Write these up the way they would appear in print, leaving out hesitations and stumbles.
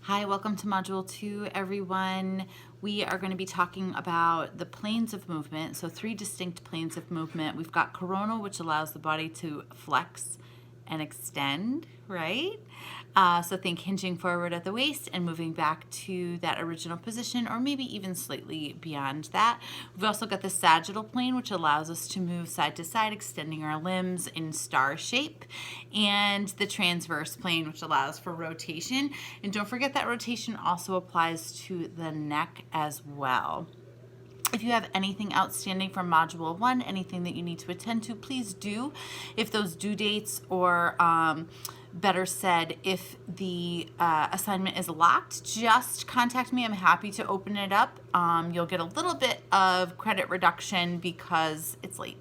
Hi, welcome to Module 2, everyone. We are going to be talking about the planes of movement. So 3 distinct planes of movement. We've got coronal, which allows the body to flex and extend, right? So think hinging forward at the waist and moving back to that original position, or maybe even slightly beyond that. We've also got the sagittal plane, which allows us to move side to side, extending our limbs in star shape, and the transverse plane, which allows for rotation. And don't forget that rotation also applies to the neck as well. If you have anything outstanding from Module 1, anything that you need to attend to, please do. If those due dates, or better said, if the assignment is locked, just contact me. I'm happy to open it up. You'll get a little bit of credit reduction because it's late.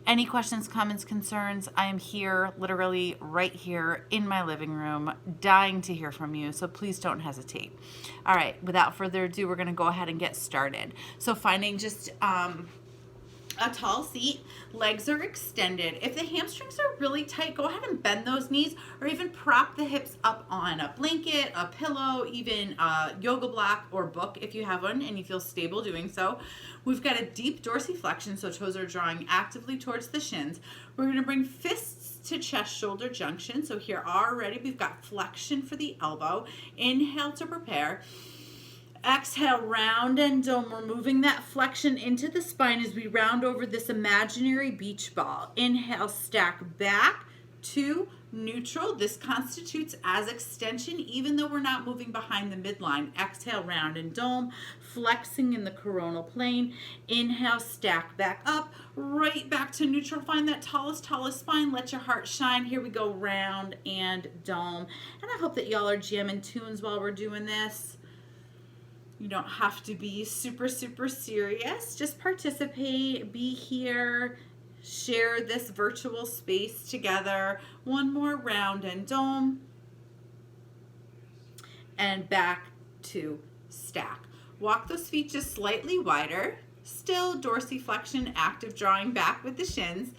Any questions, comments, concerns? I am here, literally right here in my living room, dying to hear from you, so please don't hesitate. All right, without further ado, we're gonna go ahead and get started. So finding just a tall seat, legs are extended. If the hamstrings are really tight, go ahead and bend those knees, or even prop the hips up on a blanket, a pillow, even a yoga block or book if you have one and you feel stable doing so. We've got a deep dorsiflexion, so toes are drawing actively towards the shins. We're going to bring fists to chest shoulder junction. So here already we've got flexion for the elbow. Inhale to prepare. Exhale, round and dome. We're moving that flexion into the spine as we round over this imaginary beach ball. Inhale, stack back to neutral. This constitutes as extension, even though we're not moving behind the midline. Exhale, round and dome, flexing in the coronal plane. Inhale, stack back up, right back to neutral. Find that tallest spine. Let your heart shine. Here we go, round and dome. And I hope that y'all are jamming tunes while we're doing this. You don't have to be super serious. Just participate, be here, share this virtual space together. One more round and dome. And back to stack. Walk those feet just slightly wider. Still dorsiflexion, active, drawing back with the shins.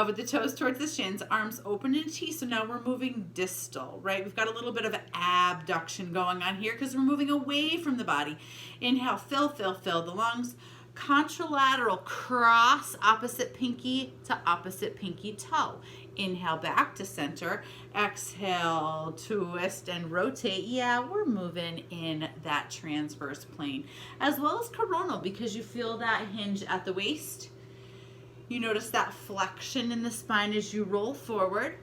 With the toes towards the shins, arms open in a T. So now we're moving distal, right? We've got a little bit of abduction going on here because we're moving away from the body. Inhale, fill the lungs. Contralateral cross, opposite pinky to opposite pinky toe. Inhale back to center. Exhale, twist and rotate. Yeah, we're moving in that transverse plane, as well as coronal, because you feel that hinge at the waist. You notice that flexion in the spine as you roll forward.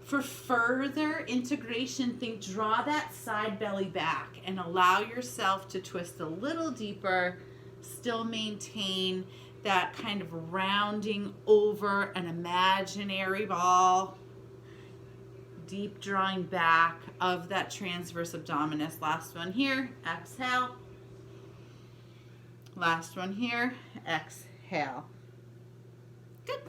For further integration, draw that side belly back and allow yourself to twist a little deeper. Still maintain that kind of rounding over an imaginary ball. Deep drawing back of that transverse abdominis. Last one here, exhale. Last one here, exhale. Good.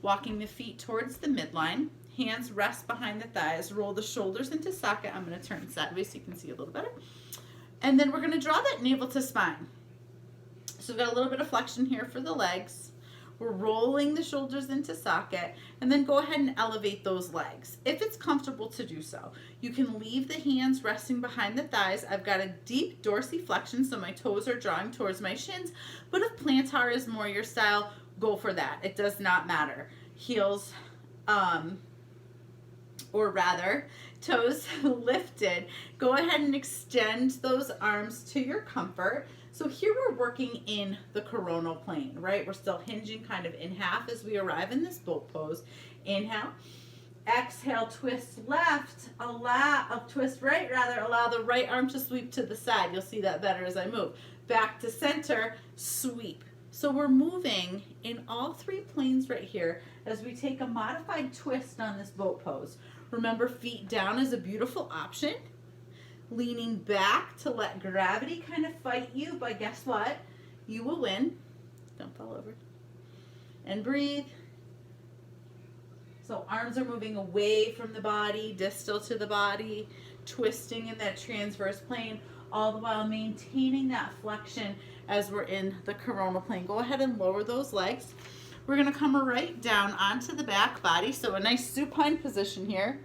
Walking the feet towards the midline. Hands rest behind the thighs. Roll the shoulders into socket. I'm going to turn sideways so you can see a little better. And then we're going to draw that navel to spine. So we've got a little bit of flexion here for the legs. We're rolling the shoulders into socket, and then go ahead and elevate those legs if it's comfortable to do so. You can leave the hands resting behind the thighs. I've got a deep dorsiflexion, so my toes are drawing towards my shins, but if plantar is more your style, go for that. It does not matter. Heels, or rather, toes lifted. Go ahead and extend those arms to your comfort. So here we're working in the coronal plane, right? We're still hinging kind of in half as we arrive in this boat pose. Inhale. Exhale, twist left, twist right, allow the right arm to sweep to the side. You'll see that better as I move. Back to center, sweep. So we're moving in all 3 planes right here as we take a modified twist on this boat pose. Remember, feet down is a beautiful option. Leaning back to let gravity kind of fight you, but guess what? You will win. Don't fall over. And breathe. So arms are moving away from the body, distal to the body, twisting in that transverse plane, all the while maintaining that flexion as we're in the coronal plane. Go ahead and lower those legs. We're going to come right down onto the back body, so a nice supine position here.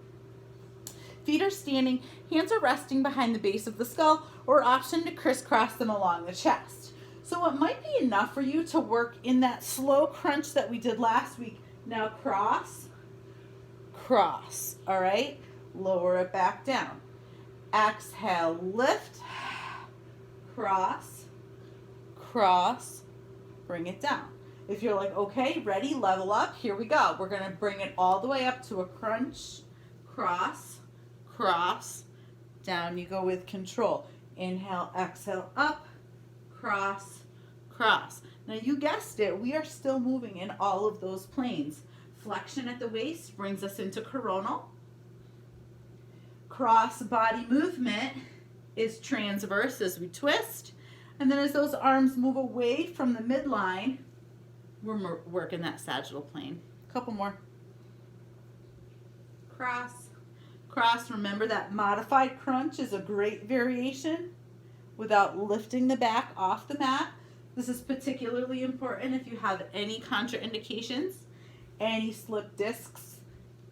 Feet are standing, hands are resting behind the base of the skull, or option to crisscross them along the chest. So it might be enough for you to work in that slow crunch that we did last week. Now cross, cross, all right? Lower it back down. Exhale, lift, cross, cross, bring it down. If you're like, okay, ready, level up, here we go. We're gonna bring it all the way up to a crunch, cross, cross, down you go with control. Inhale, exhale, up, cross, cross. Now you guessed it, we are still moving in all of those planes. Flexion at the waist brings us into coronal. Cross body movement is transverse as we twist. And then as those arms move away from the midline, we're working that sagittal plane. A couple more. Cross, cross. Remember that modified crunch is a great variation without lifting the back off the mat. This is particularly important if you have any contraindications, any slip discs,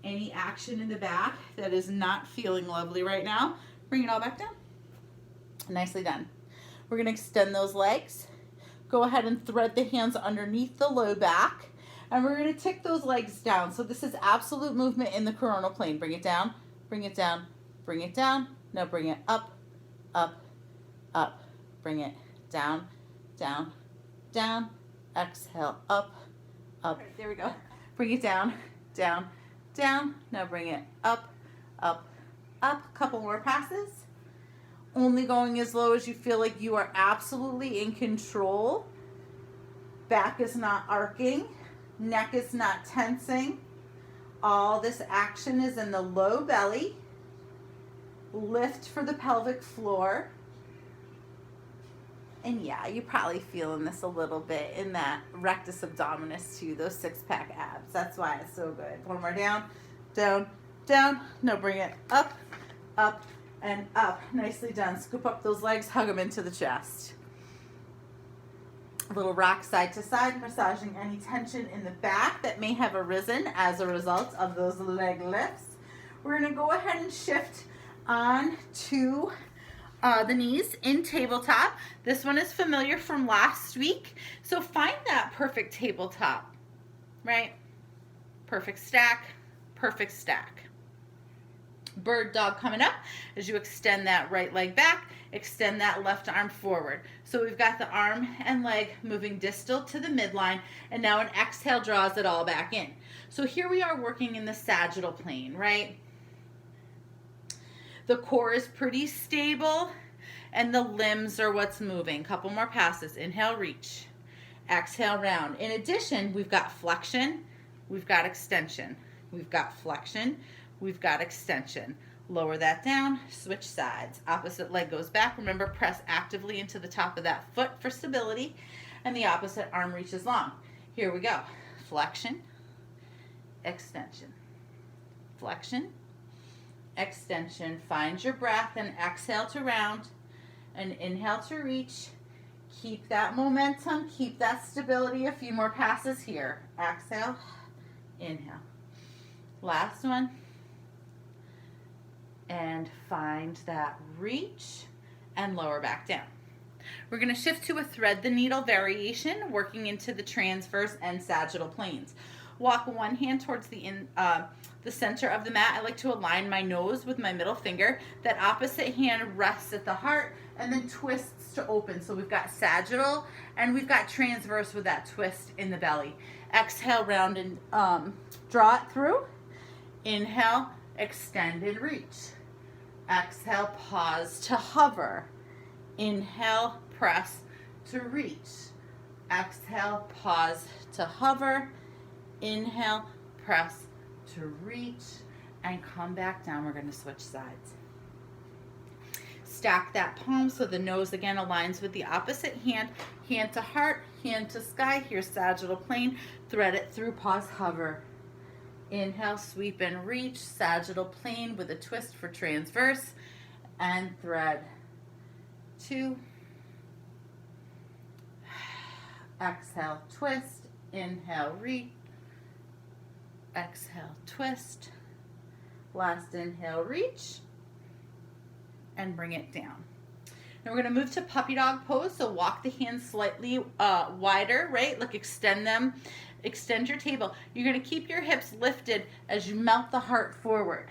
any action in the back that is not feeling lovely right now. Bring it all back down. Nicely done. We're going to extend those legs. Go ahead and thread the hands underneath the low back. And we're going to tick those legs down. So this is absolute movement in the coronal plane. Bring it down, bring it down, bring it down. Now bring it up, up, up. Bring it down, down, down. Exhale, up, up. Right, there we go. Bring it down, down, down. Now bring it up, up, up. Couple more passes. Only going as low as you feel like you are absolutely in control. Back is not arcing. Neck is not tensing. All this action is in the low belly. Lift for the pelvic floor. And yeah, you're probably feeling this a little bit in that rectus abdominis too, those six-pack abs. That's why it's so good. One more down, down, down. No, bring it up, up, and up. Nicely done. Scoop up those legs, hug them into the chest. A little rock side to side, massaging any tension in the back that may have arisen as a result of those leg lifts. We're going to go ahead and shift on to the knees in tabletop. This one is familiar from last week. So find that perfect tabletop, right? Perfect stack, perfect stack. Bird dog coming up as you extend that right leg back, extend that left arm forward. So we've got the arm and leg moving distal to the midline, and now an exhale draws it all back in. So here we are working in the sagittal plane, right? The core is pretty stable and the limbs are what's moving. Couple more passes. Inhale, reach. Exhale, round. In addition, we've got flexion, we've got extension. We've got flexion, we've got extension. Lower that down, switch sides. Opposite leg goes back. Remember, press actively into the top of that foot for stability, and the opposite arm reaches long. Here we go. Flexion, extension, flexion, extension. Find your breath and exhale to round and inhale to reach. Keep that momentum, keep that stability. A few more passes here. Exhale, inhale. Last one. And find that reach and lower back down. We're going to shift to a thread the needle variation, working into the transverse and sagittal planes. Walk one hand towards the center of the mat. I like to align my nose with my middle finger. That opposite hand rests at the heart and then twists to open. So we've got sagittal and we've got transverse with that twist in the belly. Exhale, round and draw it through. Inhale, extend and reach. Exhale, pause to hover. Inhale, press to reach. Exhale, pause to hover. Inhale, press to reach, and come back down. We're going to switch sides. Stack that palm so the nose again aligns with the opposite hand. Hand to heart, hand to sky. Here's sagittal plane. Thread it through, pause, hover. Inhale, sweep and reach, sagittal plane with a twist for transverse, and thread. 2. Exhale, twist. Inhale, reach. Exhale, twist. Last inhale, reach, and bring it down. Now we're gonna move to puppy dog pose. So walk the hands slightly wider, right? Like extend them, extend your table. You're gonna keep your hips lifted as you melt the heart forward.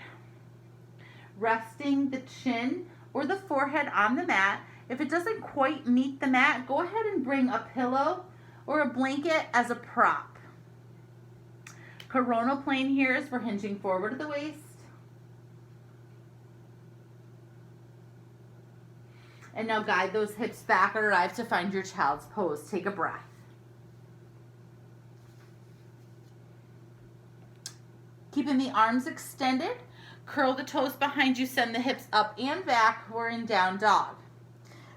Resting the chin or the forehead on the mat. If it doesn't quite meet the mat, go ahead and bring a pillow or a blanket as a prop. Coronal plane here is for hinging forward at the waist. And now guide those hips back or arrive to find your child's pose. Take a breath. Keeping the arms extended, curl the toes behind you, send the hips up and back. We're in down dog.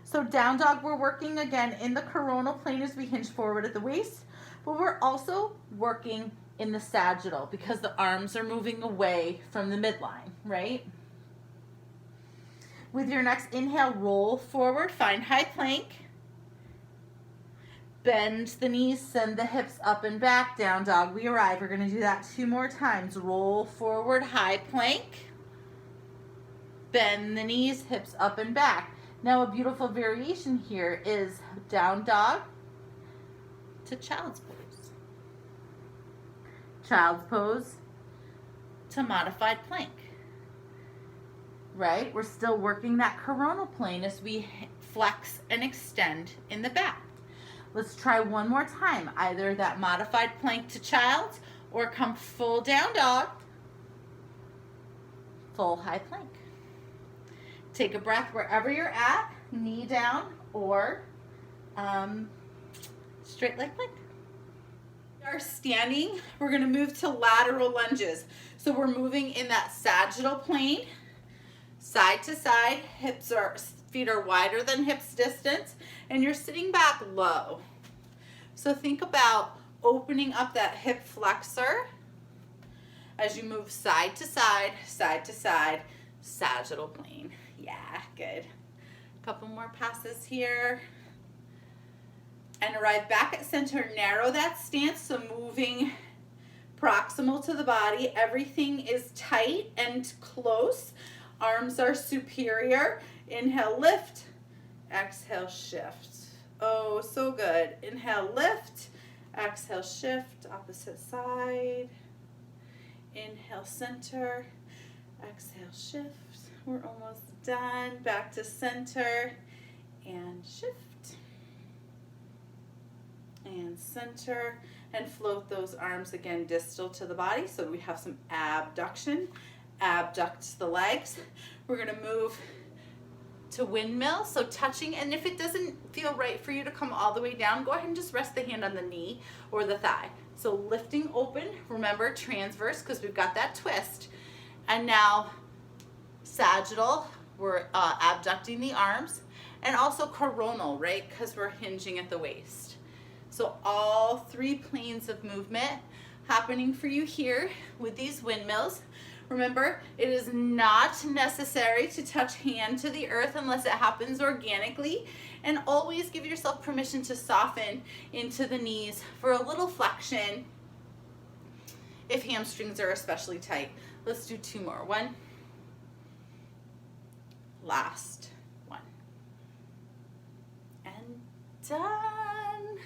So down dog, we're working again in the coronal plane as we hinge forward at the waist, but we're also working in the sagittal because the arms are moving away from the midline, right? With your next inhale, roll forward, find high plank. Bend the knees, send the hips up and back, down dog, we arrive. We're gonna do that 2 more times. Roll forward, high plank. Bend the knees, hips up and back. Now a beautiful variation here is down dog to child's pose. Child's pose to modified plank. Right? We're still working that coronal plane as we flex and extend in the back. Let's try one more time. Either that modified plank to child's or come full down dog, full high plank. Take a breath wherever you're at, knee down or straight leg plank. We are standing. We're gonna move to lateral lunges. So we're moving in that sagittal plane, side to side, feet are wider than hips distance, and you're sitting back low. So think about opening up that hip flexor as you move side to side, sagittal plane. Yeah, good. Couple more passes here. And arrive back at center, narrow that stance, so moving proximal to the body. Everything is tight and close. Arms are superior. Inhale, lift. Exhale, shift. Oh, so good. Inhale, lift. Exhale, shift. Opposite side. Inhale, center. Exhale, shift. We're almost done. Back to center and shift. And center. And float those arms again distal to the body so we have some abduction. Abduct the legs. We're gonna move to windmill, so touching, and if it doesn't feel right for you to come all the way down, go ahead and just rest the hand on the knee or the thigh. So lifting open, remember transverse because we've got that twist. And now sagittal, we're abducting the arms, and also coronal, right, because we're hinging at the waist. So all 3 planes of movement happening for you here with these windmills. Remember, it is not necessary to touch hand to the earth unless it happens organically, and always give yourself permission to soften into the knees for a little flexion if hamstrings are especially tight. Let's do 2 more. 1. Last 1. And done.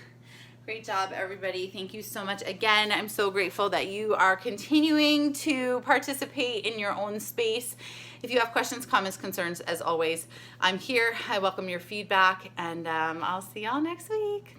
Great job, everybody. Thank you so much. Again, I'm so grateful that you are continuing to participate in your own space. If you have questions, comments, concerns, as always, I'm here. I welcome your feedback, and I'll see y'all next week.